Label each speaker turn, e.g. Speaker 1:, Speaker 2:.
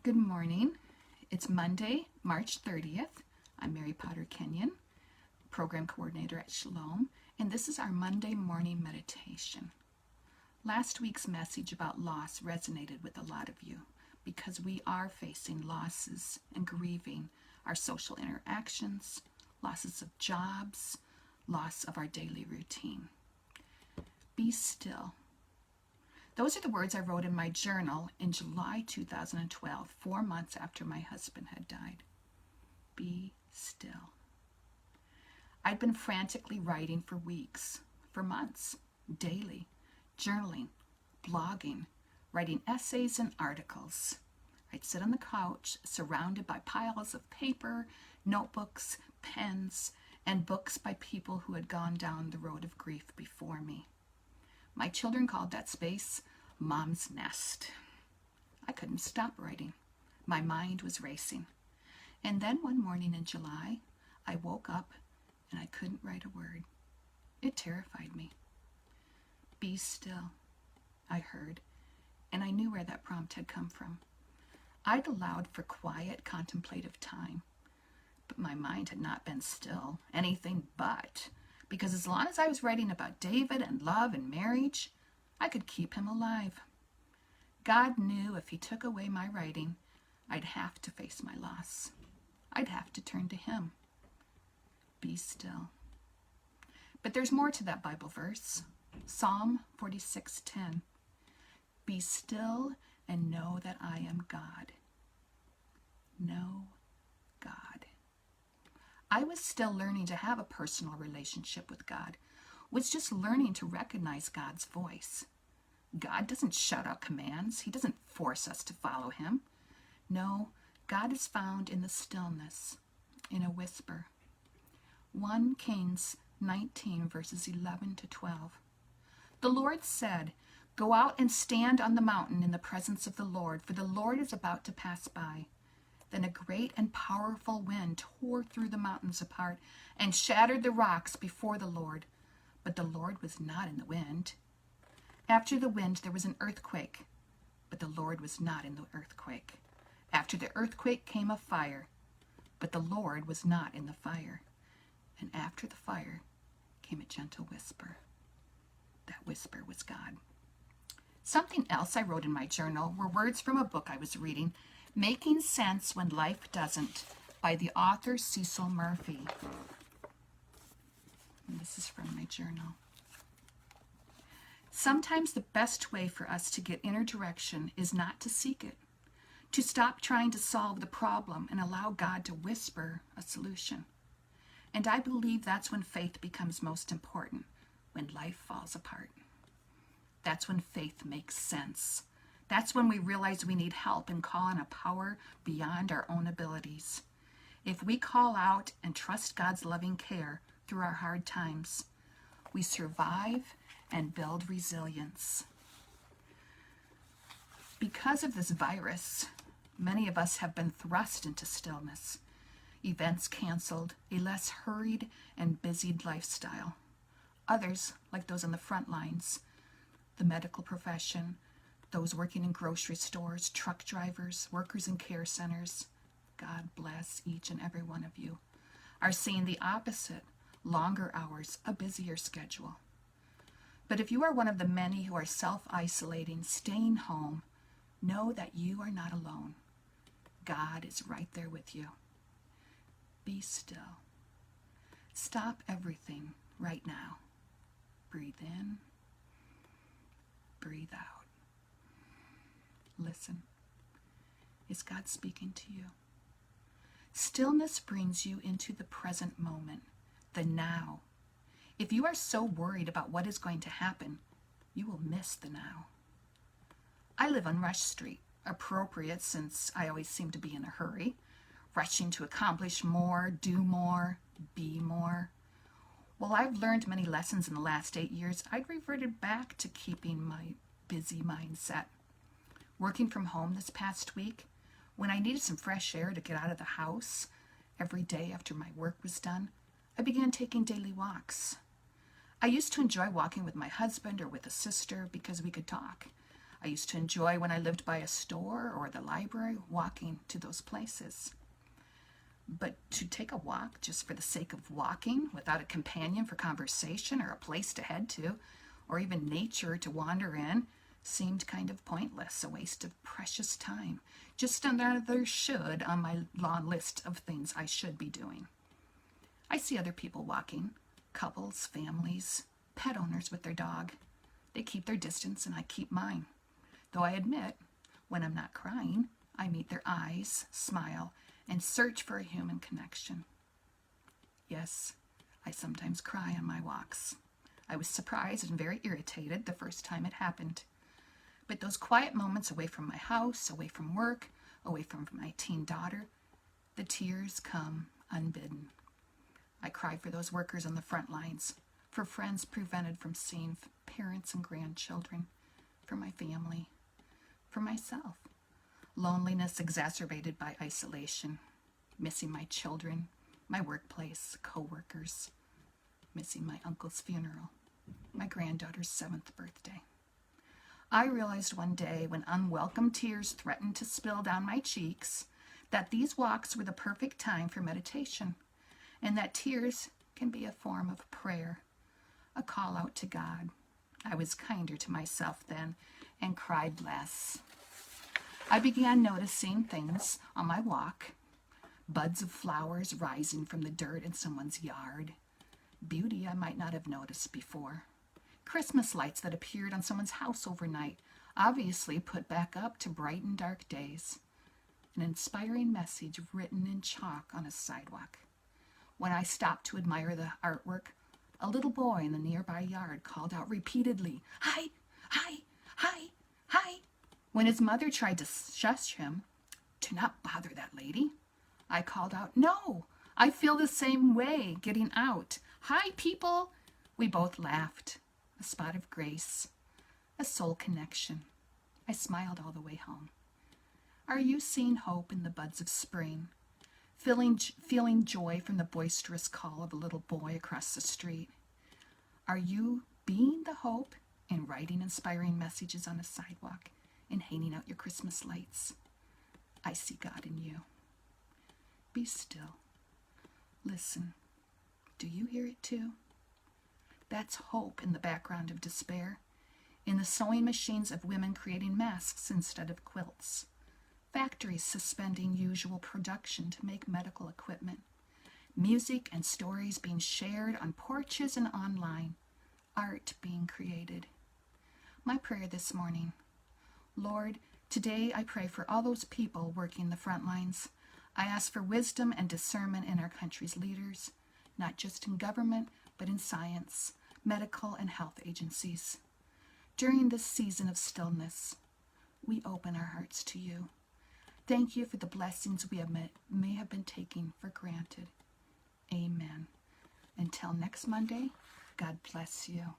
Speaker 1: Good morning. It's Monday, March 30th. I'm Mary Potter Kenyon, Program Coordinator at Shalom, and this is our Monday morning meditation. Last week's message about loss resonated with a lot of you because we are facing losses and grieving our social interactions, losses of jobs, loss of our daily routine. Be still. Those are the words I wrote in my journal in July 2012, 4 months after my husband had died. Be still. I'd been frantically writing for weeks, for months, daily, journaling, blogging, writing essays and articles. I'd sit on the couch, surrounded by piles of paper, notebooks, pens, and books by people who had gone down the road of grief before me. My children called that space Mom's Nest. I couldn't stop writing. My mind was racing. And then one morning in July, I woke up and I couldn't write a word. It terrified me. Be still, I heard, and I knew where that prompt had come from. I'd allowed for quiet, contemplative time, but my mind had not been still, anything but. Because as long as I was writing about David and love and marriage, I could keep him alive. God knew if he took away my writing, I'd have to face my loss. I'd have to turn to him. Be still. But there's more to that Bible verse. Psalm 46:10. Be still and know that I am God. Know God. I was still learning to have a personal relationship with God, was just learning to recognize God's voice. God doesn't shout out commands. He doesn't force us to follow him. No, God is found in the stillness, in a whisper. 1 Kings 19, verses 11 to 12. The Lord said, "Go out and stand on the mountain in the presence of the Lord, for the Lord is about to pass by." Then a great and powerful wind tore through the mountains apart and shattered the rocks before the Lord. But the Lord was not in the wind. After the wind, there was an earthquake, but the Lord was not in the earthquake. After the earthquake came a fire, but the Lord was not in the fire. And after the fire came a gentle whisper. That whisper was God. Something else I wrote in my journal were words from a book I was reading, Making Sense When Life Doesn't, by the author Cecil Murphy. And this is from my journal. Sometimes the best way for us to get inner direction is not to seek it, to stop trying to solve the problem and allow God to whisper a solution. And I believe that's when faith becomes most important, when life falls apart. That's when faith makes sense. That's when we realize we need help and call on a power beyond our own abilities. If we call out and trust God's loving care through our hard times, we survive and build resilience. Because of this virus, many of us have been thrust into stillness. Events canceled, a less hurried and busied lifestyle. Others, like those on the front lines, the medical profession, those working in grocery stores, truck drivers, workers in care centers, God bless each and every one of you, are seeing the opposite, longer hours, a busier schedule. But if you are one of the many who are self-isolating, staying home, know that you are not alone. God is right there with you. Be still. Stop everything right now. Breathe in. Breathe out. Listen. Is God speaking to you? Stillness brings you into the present moment, the now. If you are so worried about what is going to happen, you will miss the now. I live on Rush Street, appropriate since I always seem to be in a hurry, rushing to accomplish more, do more, be more. While I've learned many lessons in the last 8 years, I'd reverted back to keeping my busy mindset. Working from home this past week, when I needed some fresh air to get out of the house every day after my work was done, I began taking daily walks. I used to enjoy walking with my husband or with a sister because we could talk. I used to enjoy when I lived by a store or the library, walking to those places. But to take a walk just for the sake of walking, without a companion for conversation or a place to head to, or even nature to wander in, seemed kind of pointless, a waste of precious time. Just another should on my long list of things I should be doing. I see other people walking, couples, families, pet owners with their dog. They keep their distance and I keep mine. Though I admit, when I'm not crying, I meet their eyes, smile, and search for a human connection. Yes, I sometimes cry on my walks. I was surprised and very irritated the first time it happened. But those quiet moments away from my house, away from work, away from my teen daughter, the tears come unbidden. I cry for those workers on the front lines, for friends prevented from seeing parents and grandchildren, for my family, for myself. Loneliness exacerbated by isolation, missing my children, my workplace, co-workers, missing my uncle's funeral, my granddaughter's 7th birthday. I realized one day when unwelcome tears threatened to spill down my cheeks that these walks were the perfect time for meditation, and that tears can be a form of prayer, a call out to God. I was kinder to myself then and cried less. I began noticing things on my walk, buds of flowers rising from the dirt in someone's yard, beauty I might not have noticed before, Christmas lights that appeared on someone's house overnight, obviously put back up to brighten dark days, an inspiring message written in chalk on a sidewalk. When I stopped to admire the artwork, a little boy in the nearby yard called out repeatedly, "Hi, hi, hi, hi." When his mother tried to shush him, "Do not bother that lady," I called out, "No, I feel the same way getting out. Hi, people." We both laughed. A spot of grace, a soul connection. I smiled all the way home. Are you seeing hope in the buds of spring? Feeling joy from the boisterous call of a little boy across the street? Are you being the hope in writing inspiring messages on a sidewalk and hanging out your Christmas lights? I see God in you. Be still. Listen. Do you hear it too? That's hope in the background of despair, in the sewing machines of women creating masks instead of quilts, factories suspending usual production to make medical equipment, music and stories being shared on porches and online, art being created. My prayer this morning: Lord, today I pray for all those people working the front lines. I ask for wisdom and discernment in our country's leaders, not just in government, but in science, medical and health agencies. During this season of stillness, we open our hearts to you. Thank you for the blessings we may have been taking for granted. Amen. Until next Monday, God bless you.